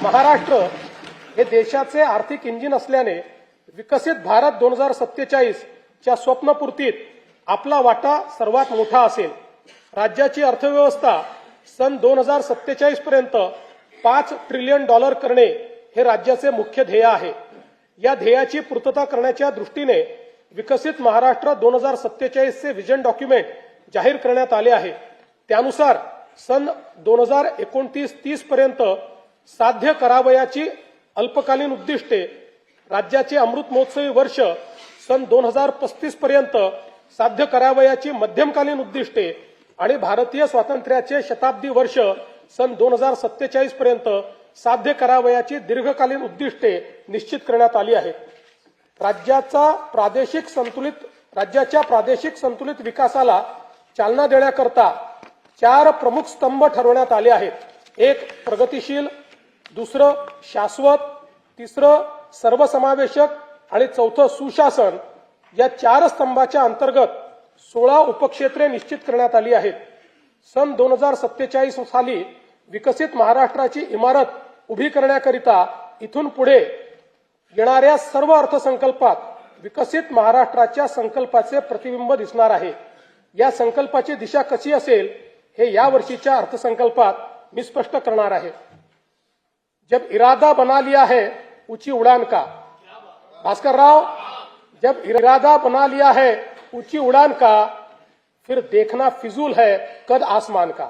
महाराष्ट्र हे देशाचे आर्थिक इंजिन असल्याने विकसित भारत 2047 च्या स्वप्नपूर्तीत आपला वाटा सर्वात मोठा असेल। राज्याची अर्थव्यवस्था सन 2047 पर्यंत $5 ट्रिलियन करणे हे राज्याचे मुख्य ध्येय आहे। या ध्येयाची पूर्तता करण्याच्या दृष्टीने विकसित महाराष्ट्र 2047 चे विजन डॉक्युमेंट जाहीर करण्यात आले आहे। त्यानुसार सन 2029-30 पर्यंत साध्य करावयाची अल्पकालीन उद्दिष्टे, राज्याचे अमृत महोत्सवी वर्ष सन 2035 पर्यंत साध्य करावयाची मध्यमकालीन उद्दिष्टे आणि भारतीय स्वातंत्र्याचे शताब्दी वर्ष सन 2047 पर्यंत साध्य करावयाची दीर्घकालीन उद्दिष्टे निश्चित करण्यात आली आहेत। राज्याच्या प्रादेशिक संतुलित विकासाला चालना देण्याकरता 4 प्रमुख स्तंभ ठरवण्यात आले आहेत। एक प्रगतिशील, दुसरं शाश्वत, तिसरं सर्वसमावेशक आणि चौथं सुशासन। या 4 स्तंभाच्या अंतर्गत 16 उपक्षेत्रे निश्चित करण्यात आली आहेत। सन 2047 साली विकसित महाराष्ट्राची इमारत उभी करण्याकरिता इथून पुढे येणाऱ्या सर्व अर्थसंकल्पात विकसित महाराष्ट्राच्या संकल्पाचे प्रतिबिंब दिसणार आहे। या संकल्पाची दिशा कशी असेल हे या वर्षीच्या अर्थसंकल्पात मी स्पष्ट करणार आहे। जब इरादा बना लिया है ऊंची उड़ान का, भास्कर राव, जब इरादा बना लिया है ऊंची उड़ान का, फिर देखना फिजूल है कद आसमान का।